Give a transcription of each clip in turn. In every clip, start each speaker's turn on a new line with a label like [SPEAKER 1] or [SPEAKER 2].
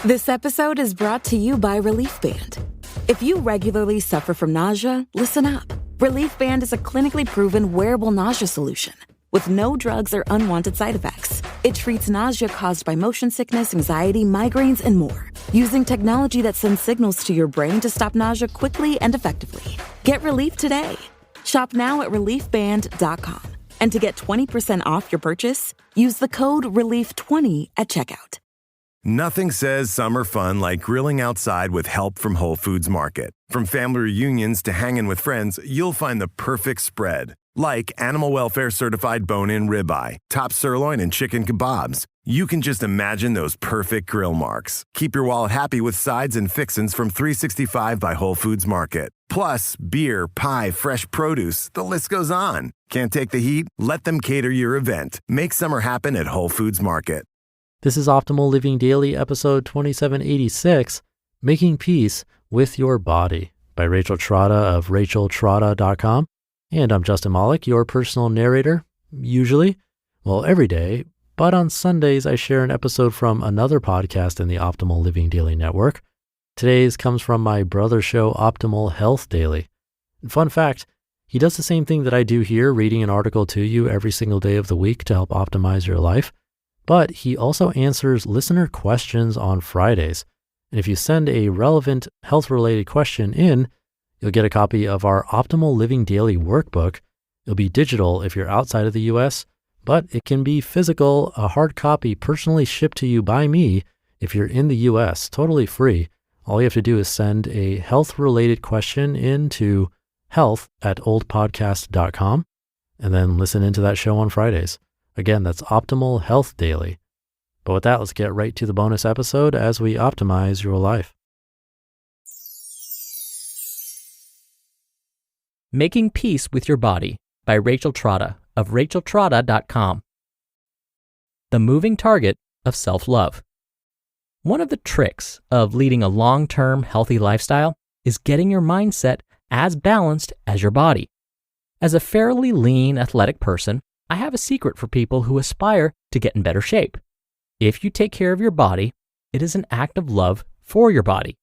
[SPEAKER 1] This episode is brought to you by Relief Band. If you regularly suffer from nausea, listen up. Relief Band is a clinically proven wearable nausea solution with no drugs or unwanted side effects. It treats nausea caused by motion sickness, anxiety, migraines, and more, using technology that sends signals to your brain to stop nausea quickly and effectively. Get relief today. Shop now at reliefband.com. And to get 20% off your purchase, use the code RELIEF20 at checkout.
[SPEAKER 2] Nothing says summer fun like grilling outside with help from Whole Foods Market. From family reunions to hanging with friends, you'll find the perfect spread. Like animal welfare certified bone-in ribeye, top sirloin, and chicken kebabs. You can just imagine those perfect grill marks. Keep your wallet happy with sides and fixins from 365 by Whole Foods Market. Plus, beer, pie, fresh produce, the list goes on. Can't take the heat? Let them cater your event. Make summer happen at Whole Foods Market.
[SPEAKER 3] This is Optimal Living Daily, episode 2786, Making Peace with Your Body by Rachel Trotta of racheltrotta.com. And I'm Justin Malik, your personal narrator, usually, well, every day, but on Sundays I share an episode from another podcast in the Optimal Living Daily network. Today's comes from my brother's show, Optimal Health Daily. And fun fact, he does the same thing that I do here, reading an article to you every single day of the week to help optimize your life. But he also answers listener questions on Fridays. And if you send a relevant health-related question in, you'll get a copy of our Optimal Living Daily workbook. It'll be digital if you're outside of the US, but it can be physical, a hard copy personally shipped to you by me if you're in the US, totally free. All you have to do is send a health-related question in to health@oldpodcast.com and then listen into that show on Fridays. Again, that's Optimal Health Daily. But with that, let's get right to the bonus episode as we optimize your life.
[SPEAKER 4] Making Peace with Your Body by Rachel Trotta of racheltrotta.com. The moving target of self-love. One of the tricks of leading a long-term healthy lifestyle is getting your mindset as balanced as your body. As a fairly lean, athletic person, I have a secret for people who aspire to get in better shape. If you take care of your body, it is an act of love for your body.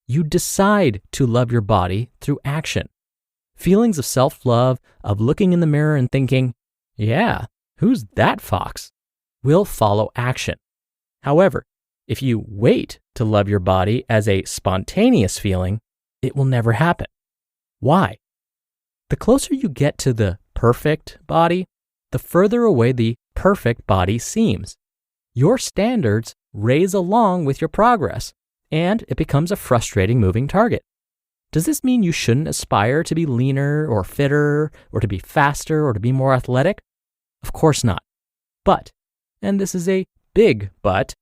[SPEAKER 4] You decide to love your body through action. Feelings of self-love, of looking in the mirror and thinking, yeah, who's that fox, will follow action. However, if you wait to love your body as a spontaneous feeling, it will never happen. Why? The closer you get to the perfect body, the further away the perfect body seems. Your standards raise along with your progress, and it becomes a frustrating moving target. Does this mean you shouldn't aspire to be leaner or fitter or to be faster or to be more athletic? Of course not. But, and this is a big but,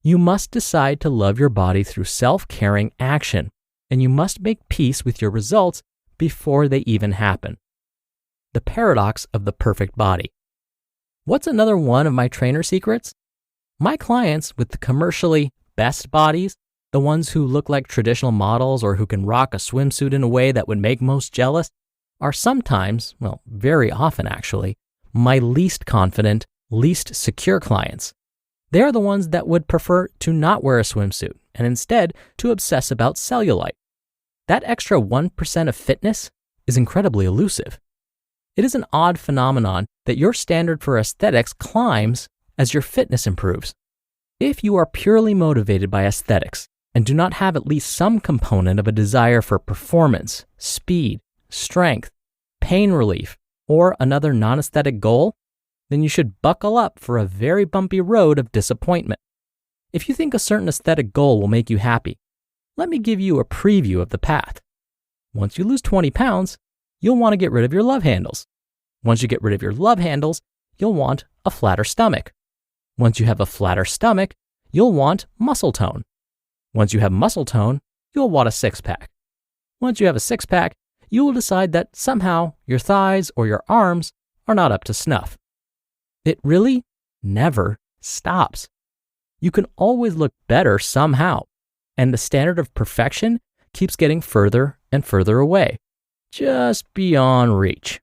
[SPEAKER 4] you must decide to love your body through self-caring action, and you must make peace with your results before they even happen. The paradox of the perfect body. What's another one of my trainer secrets? My clients with the commercially best bodies, the ones who look like traditional models or who can rock a swimsuit in a way that would make most jealous, are sometimes, well, very often actually, my least confident, least secure clients. They are the ones that would prefer to not wear a swimsuit and instead to obsess about cellulite. That extra 1% of fitness is incredibly elusive. It is an odd phenomenon that your standard for aesthetics climbs as your fitness improves. If you are purely motivated by aesthetics and do not have at least some component of a desire for performance, speed, strength, pain relief, or another non-aesthetic goal, then you should buckle up for a very bumpy road of disappointment. If you think a certain aesthetic goal will make you happy, let me give you a preview of the path. Once you lose 20 pounds, you'll want to get rid of your love handles. Once you get rid of your love handles, you'll want a flatter stomach. Once you have a flatter stomach, you'll want muscle tone. Once you have muscle tone, you'll want a six-pack. Once you have a six-pack, you will decide that somehow your thighs or your arms are not up to snuff. It really never stops. You can always look better somehow, and the standard of perfection keeps getting further and further away, just beyond reach.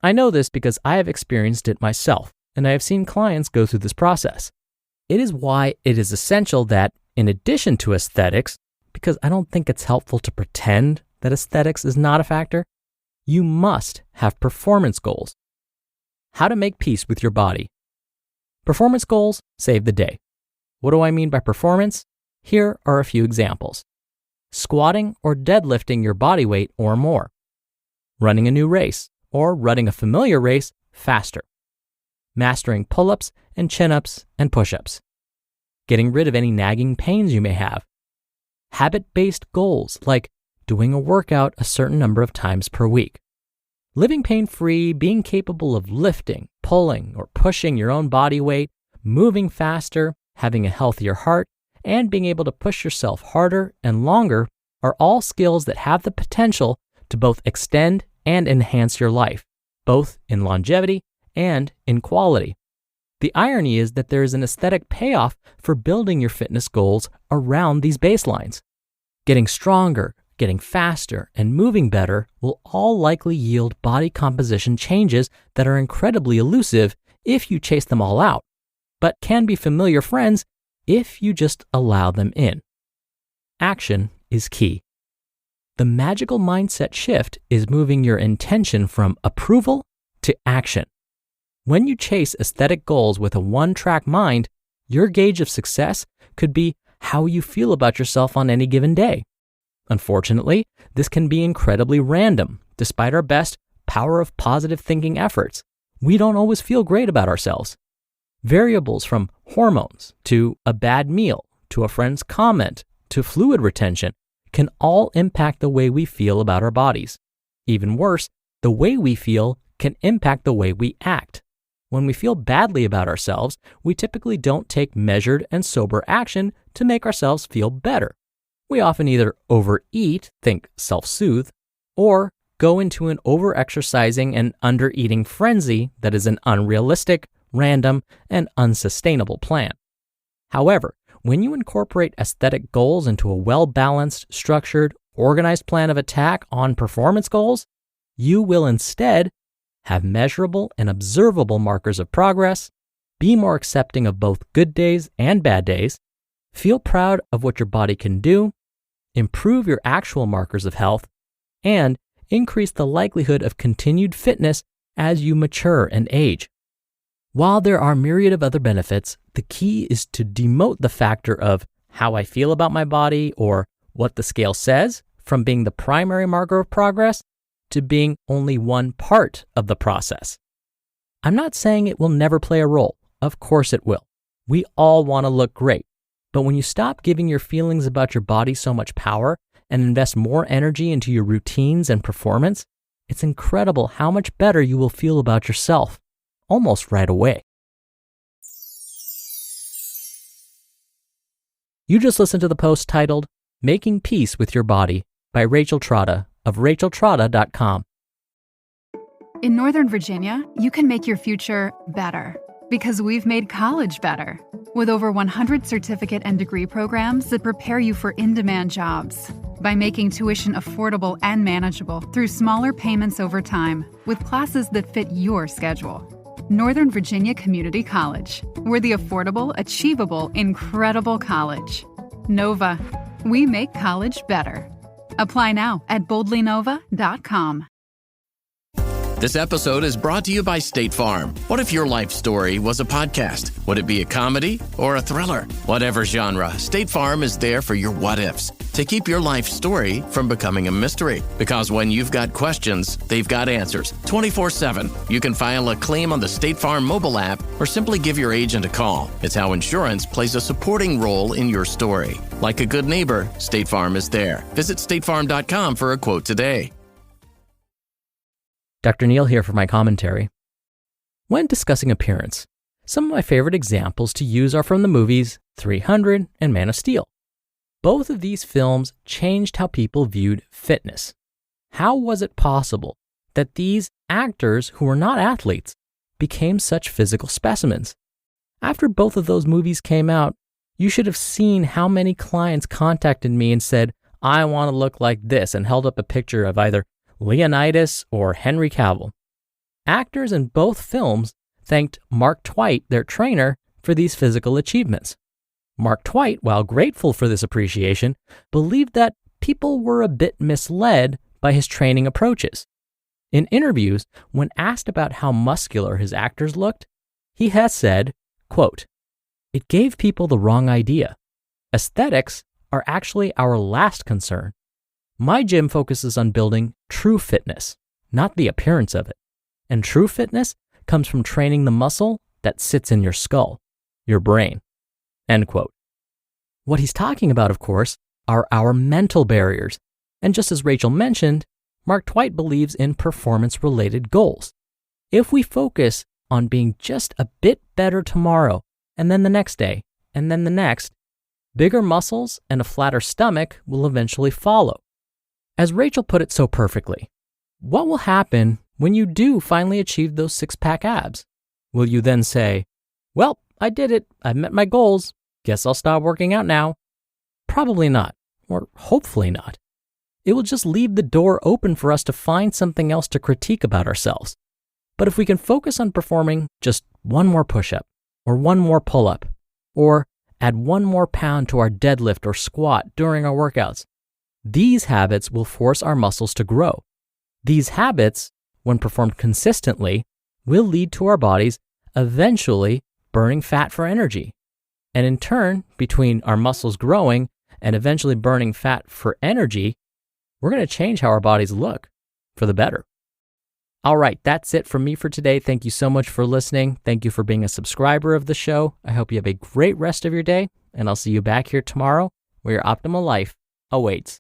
[SPEAKER 4] I know this because I have experienced it myself, and I have seen clients go through this process. It is why it is essential that, in addition to aesthetics, because I don't think it's helpful to pretend that aesthetics is not a factor, you must have performance goals. How to make peace with your body. Performance goals save the day. What do I mean by performance? Here are a few examples. Squatting or deadlifting your body weight or more. Running a new race or running a familiar race faster. Mastering pull-ups and chin-ups and push-ups. Getting rid of any nagging pains you may have. Habit-based goals like doing a workout a certain number of times per week. Living pain-free, being capable of lifting, pulling, or pushing your own body weight, moving faster, having a healthier heart, and being able to push yourself harder and longer are all skills that have the potential to both extend and enhance your life, both in longevity and in quality. The irony is that there is an aesthetic payoff for building your fitness goals around these baselines. Getting stronger, getting faster, and moving better will all likely yield body composition changes that are incredibly elusive if you chase them all out, but can be familiar friends if you just allow them in. Action is key. The magical mindset shift is moving your intention from approval to action. When you chase aesthetic goals with a one-track mind, your gauge of success could be how you feel about yourself on any given day. Unfortunately, this can be incredibly random. Despite our best power of positive thinking efforts, we don't always feel great about ourselves. Variables from hormones to a bad meal to a friend's comment to fluid retention can all impact the way we feel about our bodies. Even worse, the way we feel can impact the way we act. When we feel badly about ourselves, we typically don't take measured and sober action to make ourselves feel better. We often either overeat, think self-soothe, or go into an over-exercising and under-eating frenzy that is an unrealistic, random, and unsustainable plan. However, when you incorporate aesthetic goals into a well-balanced, structured, organized plan of attack on performance goals, you will instead have measurable and observable markers of progress, be more accepting of both good days and bad days, feel proud of what your body can do, improve your actual markers of health, and increase the likelihood of continued fitness as you mature and age. While there are myriad of other benefits, the key is to demote the factor of how I feel about my body or what the scale says from being the primary marker of progress to being only one part of the process. I'm not saying it will never play a role. Of course it will. We all want to look great. But when you stop giving your feelings about your body so much power and invest more energy into your routines and performance, it's incredible how much better you will feel about yourself, almost right away. You just listened to the post titled, Making Peace with Your Body by Rachel Trotta of RachelTrotta.com.
[SPEAKER 5] In Northern Virginia, you can make your future better because we've made college better. With over 100 certificate and degree programs that prepare you for in-demand jobs. By making tuition affordable and manageable through smaller payments over time with classes that fit your schedule. Northern Virginia Community College. We're the affordable, achievable, incredible college. Nova. We make college better. Apply now at boldlynova.com.
[SPEAKER 6] This episode is brought to you by State Farm. What if your life story was a podcast? Would it be a comedy or a thriller? Whatever genre, State Farm is there for your what-ifs to keep your life story from becoming a mystery. Because when you've got questions, they've got answers 24/7. You can file a claim on the State Farm mobile app or simply give your agent a call. It's how insurance plays a supporting role in your story. Like a good neighbor, State Farm is there. Visit statefarm.com for a quote today.
[SPEAKER 4] Dr. Neal here for my commentary. When discussing appearance, some of my favorite examples to use are from the movies 300 and Man of Steel. Both of these films changed how people viewed fitness. How was it possible that these actors who were not athletes became such physical specimens? After both of those movies came out, you should have seen how many clients contacted me and said, I want to look like this, and held up a picture of either Leonidas or Henry Cavill. Actors in both films thanked Mark Twight, their trainer, for these physical achievements. Mark Twight, while grateful for this appreciation, believed that people were a bit misled by his training approaches. In interviews, when asked about how muscular his actors looked, he has said, quote, "It gave people the wrong idea. Aesthetics are actually our last concern. My gym focuses on building true fitness, not the appearance of it. And true fitness comes from training the muscle that sits in your skull, your brain." End quote. What he's talking about, of course, are our mental barriers. And just as Rachel mentioned, Mark Twight believes in performance-related goals. If we focus on being just a bit better tomorrow, and then the next day, and then the next, bigger muscles and a flatter stomach will eventually follow. As Rachel put it so perfectly, what will happen when you do finally achieve those six-pack abs? Will you then say, "Well, I did it. I've met my goals. Guess I'll stop working out now"? Probably not, or hopefully not. It will just leave the door open for us to find something else to critique about ourselves. But if we can focus on performing just one more push-up, or one more pull-up, or add one more pound to our deadlift or squat during our workouts, these habits will force our muscles to grow. These habits, when performed consistently, will lead to our bodies eventually burning fat for energy. And in turn, between our muscles growing and eventually burning fat for energy, we're going to change how our bodies look for the better. All right, that's it from me for today. Thank you so much for listening. Thank you for being a subscriber of the show. I hope you have a great rest of your day, and I'll see you back here tomorrow where your optimal life awaits.